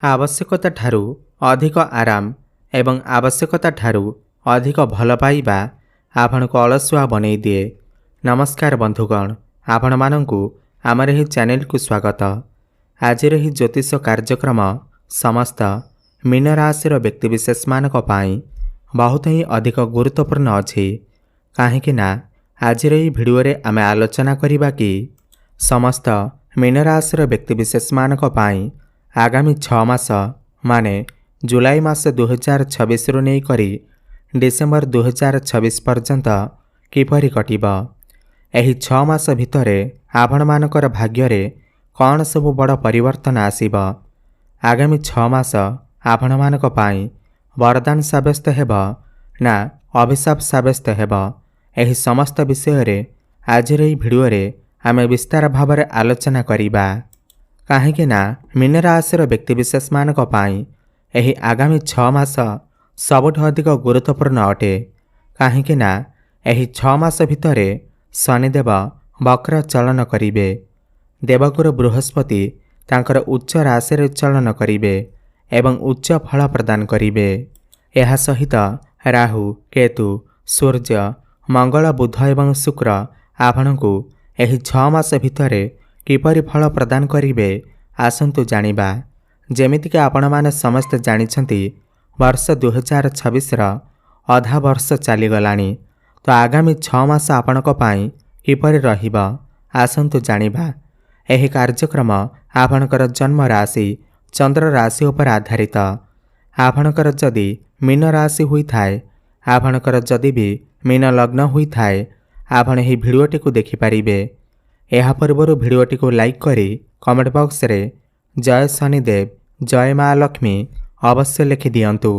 आवश्यकता ठारू अधिक आराम एवं आवश्यकता ठारू अधिक भल पाइबा आपणको अलसुआ बनै दिए। नमस्कार बंधुगण, आपण मानंकु आमर ही चैनल को स्वागत। आज ही ज्योतिष कार्यक्रम समस्त मीन राशि व्यक्तिविशेष मानक पाई बहुत ही अधिक गुरुत्वपूर्ण अच्छी कहीं आज ही भिडियो रे आमे आलोचना करिबा कि समस्त मीन राशि व्यक्तिविशेष मानक पाई आगामी 6 मास माने जुलाई मास 2026 रु नहीं करी डिसेम्बर 2026 पर्यंत किपरि कटिब। एही 6 मास भितरे आपण मानकर भाग्य रे कौन सब बड़ परिवर्तन आसीब। आगामी 6 मास आपण मानक पाई वरदान साब्यस्त हेब ना अभिशाप साब्यस्त हेब, एही समस्त विषय रे आज रे भिडियो रे आमे विस्तार भाव में आलोचना करिबा। कहीं मीन राशि व्यक्तिविशेष मानक पाई एही आगामी 6 मास सबुठ अधिक गुरुत्वपूर्ण अटे। कहीं एही 6 मास भितरे शनिदेव वक्र चलन करिवे। देवगुरु बृहस्पति तांकर उच्च राशि चलन करिवे एवं उच्च फल प्रदान करिवे। एहा सहित राहु, केतु, सूर्य, मंगल, बुध एवं शुक्र आपणको एही 6 मास भितरे किपरि फल प्रदान करिवे आसंतु जानिबा। जेमितिक आपण माने समस्त जानिछंती वर्ष 2026 अधा वर्ष चली गलानी, तो आगामी 6 मास आपणक पाई किपरि रहिबा आसंतु जानिबा। एही कार्यक्रम आपणकर जन्म राशि चंद्र राशि उपर आधारित। आपणकर जदि मीन राशि हुई थाए, आपणकर जदि भी मीन लग्न हुई थाए, आपण एही भिडियोटी को देखि पारिबे। एहा पूर्व भिडियोटी को लाइक करी कमेंट बॉक्स रे जय शनिदेव, जय माँ लक्ष्मी अवश्य लिखि दियंतु।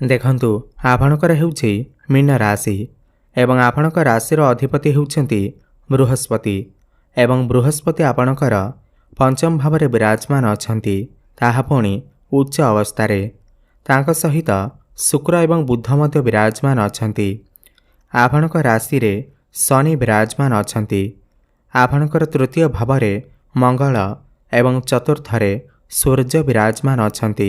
देखंतु आपणकर हेउछि मीन राशि एवं आपणक राशि अधिपति हेउछंती बृहस्पति एवं बृहस्पति आपणकर पंचम भाव में विराजमान अछंती, ताहा पुणी उच्च अवस्था तांक सहित शुक्र एवं बुध मध्य विराजमान अछंती। आपणक राशि रे शनि विराजमान अछंती। आपणकर तृतीय भाव में मंगल एवं चतुर्थरे सूर्य विराजमान अछंती।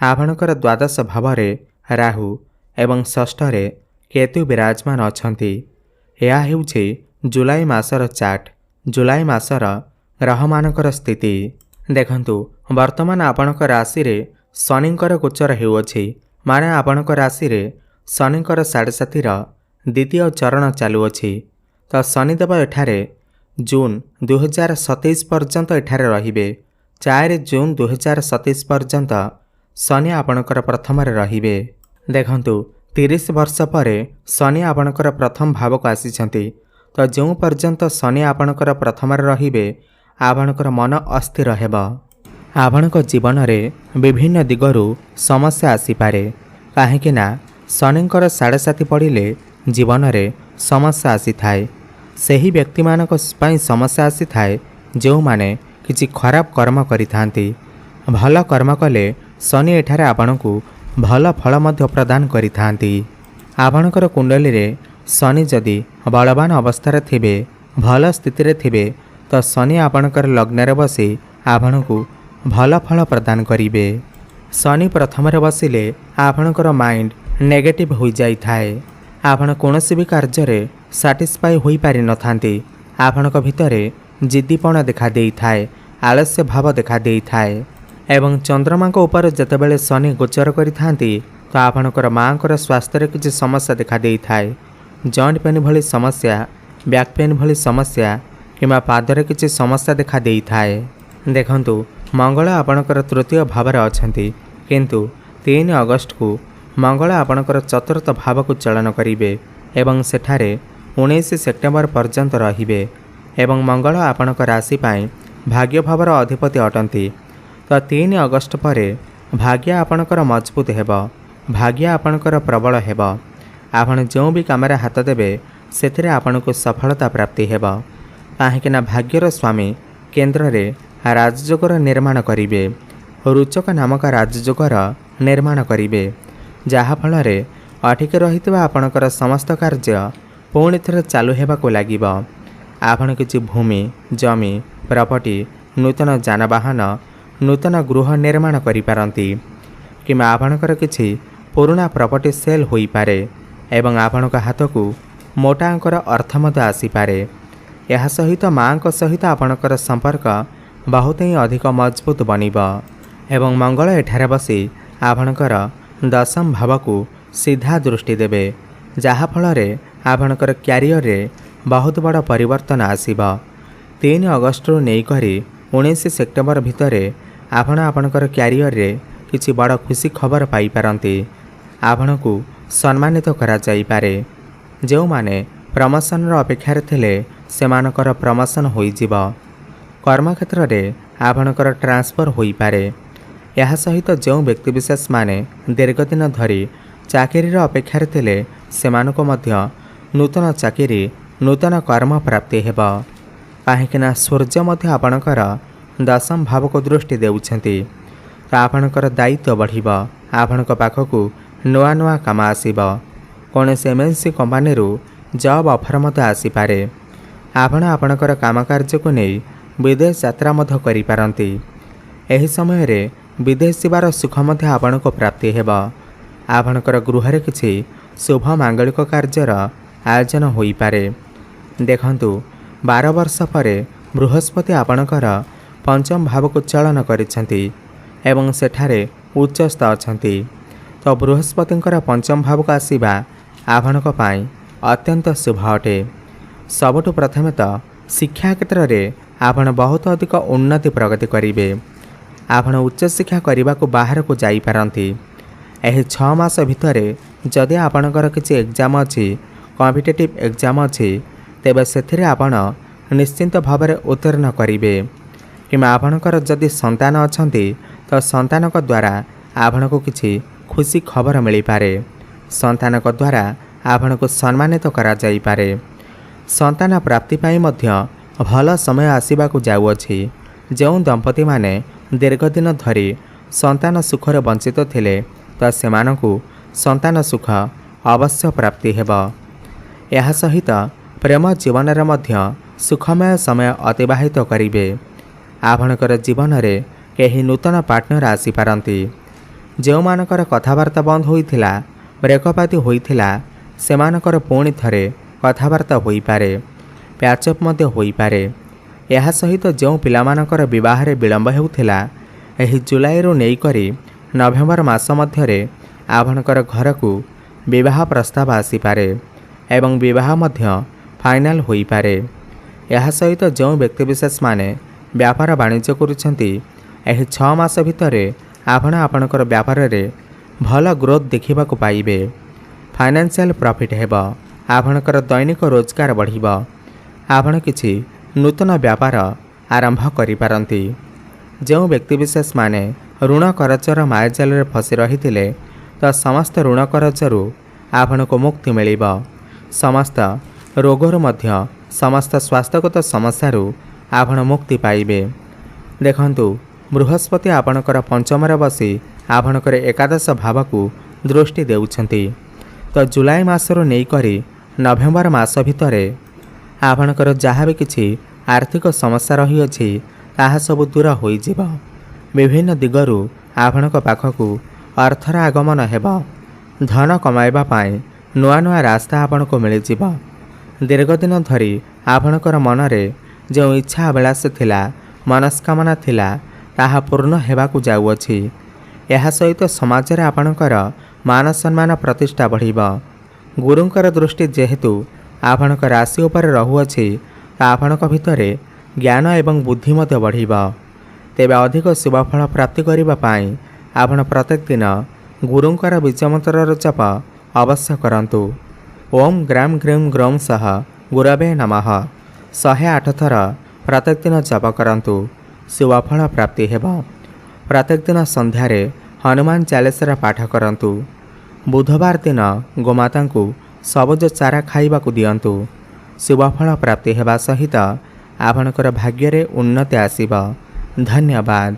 आपणकर द्वादश भाव में राहु एवं षष्ठरे केतु विराजमान अछंती। यह हेउछि जुलाई मासर चार्ट, जुलाई मासर ग्रहमानकर स्थिति। देखंतु वर्तमान आपणक राशि रे शनिकर गोचर हेउछि, माने आपणक राशि रे शनिकर 7.5 द्वितीय चरण चालुअछि। तो शनिदेव एठारे जून 2027 पर्यंत एठारे रहिबे। 4 जून 2027 पर्यंत शनि आपणकर प्रथम रहिबे। देखंतु 30 वर्ष परे शनि आपणकर प्रथम भाव को आसीछंती, तो जो पर्यंत शनि आपणकर प्रथम रहिबे आपणकर मन अस्थिर हेब। आपणक जीवन रे विभिन्न दिगरु समस्या आसीपारे, कहीं शनिकर 7.5 पड़िले जीवन रे समस्या आसी थाए। सही व्यक्ति मानक पई समस्या आसी थाए जो माने किछि खराब कर्म करि थांती। भल कर्म कले शनि एठारे आपणकु भल फल मध्य प्रदान करि थांती। आपणकर कुंडली रे शनि जदि बलवान अवस्था थिबे, भल स्थिति रे थिबे, तो शनि आपणकर लग्न रे बसी आपणकु भल फल प्रदान करिवे। शनि प्रथम रे बसिले आपणकर माइंड नेगेटिव हो जाई थाए। आपण कोनोसी भी कार्य रे सैटिस्फाई होई पारि न थांती। आपणक भितरे जिद्दीपण देखा देई थाए, आलस्य भाव देखा देई थाए। एवं चंद्रमा को ऊपर जतेबेले शनि गोचर करि थांती, तो आपणकर मांकर स्वास्थ्य रे किछि समस्या देखा देई थाए। जॉइंट पेन भली समस्या, बैक पेन भली समस्या किंबा पादरे किछि समस्या देखा देई थाए। देखंतु मंगल आपणकर तृतीय भाव रे अछंती, किंतु 3 अगस्त को मंगल आपणकर चतुर्थ भाव को चलन करिवे एवं सेठारे 19 सेप्टेम्बर पर्यंत रहिबे। एवं मंगल आपणक राशि पाई भाग्य भावर अधिपति अटंती। तो 3 अगस्त परे भाग्य आपणकर मजबूत हेब, भाग्य आपणकर प्रबल हेब। आपण जो भी काम हाथ देबे सेथिरे आपणको सफलता प्राप्ति हेब। कहीं भाग्यर स्वामी केन्द्र रे राजयोगर निर्माण करिवे। रुचक नामक राजयोगर निर्माण करिवे, जहाँ फल अटिक रही आपणकर समस्त कार्य पुणी थे चालू होगा लगे। आपण किसी भूमि, जमी, प्रॉपर्टी, नूतन जानवाहन नूतन गृह निर्माण करिपारंती किंवा आपणकर किछि पुराना प्रॉपर्टी सेल होई पारे एवं आपणक हाथ को मोटा अंकर अर्थ मध्य आसीपारे। यह सहित माँ सहित आपणकर संपर्क बहुत ही अधिक मजबूत बनिब एवं मंगल एठारे बसी आपणकर दशम भाव को सीधा दृष्टि देवे जहा फलरे आपणकर क्यारियर रे बहुत बड़ परिवर्तन आसीब। 3 अगस्ट रु नेइकरी 19 सेप्टेम्बर भितर आपणकर क्यारियर रे किछि बड़ खुशी खबर पाई पारंती। आपण को सम्मानित करा जाई पारे। जो माने प्रमोशन अपेक्षार थिले सेमानकर प्रमोशन होई जिवो। कर्मक्षेत्र रे आपणकर ट्रांसफर होई पारे। यह सहित जो व्यक्तिविशेष माने दीर्घ दिन धरी चाकरी अपेक्षार थिले सेमानको मध्य नूतन चाकरी नूतन कर्म प्राप्ति हेब। काहेकिना सूर्य मध्य आपणकर दशम भाव को दृष्टि देउछंती तो आपणकर दायित्व बढ़िब। आपणक पाखकू नुआ नुआ काम आसीब। कौनसी एमएनसी कंपनी जॉब ऑफर मत आसीपारे। आपण आपणकर काम कार्य को नहीं विदेश यात्रा मध्य करि पारंती। एही समय रे विदेश जीवार सुख मध्य आपण को प्राप्ति हेब। आपणकर गृह रे किछि शुभ मांगलिक कार्यर आयोजन होई पारे। देखंतु 12 वर्ष परे बृहस्पति आपणकर पंचम भाव को चलन करिसेंती एवं सेठारे उच्चस्थ अछंती तो बृहस्पतिंकर पंचम भाव को आसीबा आपणक पाई अत्यंत शुभ अटे। सबुठु प्रथमे तो शिक्षा क्षेत्र रे आपण बहुत अधिक उन्नति प्रगति करिवे। आपण उच्च शिक्षा करने को बाहर को जाई पारंती। एही 6 मास भितरे जदि आपणकर किछि एग्जाम अछि कॉम्पिटिटिव एग्जाम अछि तेबे सेथिरे आपण निश्चिंत भाव उत्तीर्ण करिवे। किंवा आपणकर जदि संतान अछंती तो संतानक द्वारा आपणको किछि खुशी खबर मिली पारे। संतानक द्वारा आपणको सम्मानित करा जाई पारे। संतान प्राप्ति पाई मध्य भल समय आसीबाकू जाउअछि। जो दंपति माने दीर्घ दिन धरी संतान सुखरे वंचित थिले तो सेमानकू संतान सुख अवश्य प्राप्ति हेब। यह सहित प्रेम जीवन रे मध्य सुखमय समय अतिबाहित करिवे। आपणकर जीवन रे केही नूतन पार्टनर आसी पारंती। जो मानकर कथावार्ता बंद होइथिला ब्रेकअप होइथिला सेमानकर पुणी थरे कथावार्ता होई पारे। पैचअप मध्य होई पारे। यह सहित जो पिलामानकर विवाह रे विलंब हेउथिला एही जुलाई रु नेइकरी नवेम्बर मास मध्यरे आपणकर घर को विवाह प्रस्ताव आसी पारे एवं विवाह मध्य फाइनल होई पारे। यह सहित जो व्यक्तिविशेष माने व्यापार वाणिज्य करुछंती एही 6 मास भितरे आपणकर व्यापार रे भल ग्रोथ देखिबा को पाइबे। फाइनेंशियल प्रॉफिट हेब। आपणकर दैनिक रोजगार बढ़िब। आपण किछि नूतन व्यापार आरंभ करि पारंती। जो व्यक्तिविशेष माने ऋण करजर मायाजाल रे फसी रहिथिले तो समस्त ऋण करजरु आपणको मुक्ति मिलिब। समस्त रोगरु मध्य समस्त स्वास्थ्यगत समस्यारु आपण मुक्ति पाइबे। देखंतु बृहस्पति आपणकर पंचम रे बसी आपणकर एकादश भाव को दृष्टि देउछंती तो जुलाई मासरु नेइकरी नवेम्बर मास भितरे आपणकर जहाँ भी किछि आर्थिक समस्या रही अछि ताहा सब दूर होई जिव। विभिन्न दिगरु आपणक पाखकू अर्थर आगमन हेब। धन कमाइबा पाई नुआ नुआ रास्ता आपणको मिल जिव। दीर्घ दिन धरी आपणकर मनरे जो इच्छा अभिलाष थिला मनस्कामना थिला ताहा पूर्ण हेबाकू जाउअछि। यह सहित समाज रे आपणकर मान सम्मान प्रतिष्ठा बढ़िब। गुरुंकर दृष्टि जेहेतु आपणक राशि उपर रहुअछि आपणक भितरे ज्ञान एवं बुद्धि मध्य बढ़िब। तेबे अधिक शुभफल प्राप्ति करिबा पाई आपण प्रत्येक दिन गुरुंकर बीजमंत्र जप अवश्य करंतु। ओम ग्राम ग्रीम ग्रौम सह गुरवे नमः 108 थर प्रत्येक दिन जप करंतु। शुभफल प्राप्ति हेब। प्रत्येक दिन संध्यारे हनुमान चालीसा पाठ करंतु। बुधवार दिन गोमाता को सबुज चारा खाइबा को दियंतु। शुभफल प्राप्ति हेबा सहित आपणकर भाग्य रे उन्नति आसीब। धन्यवाद।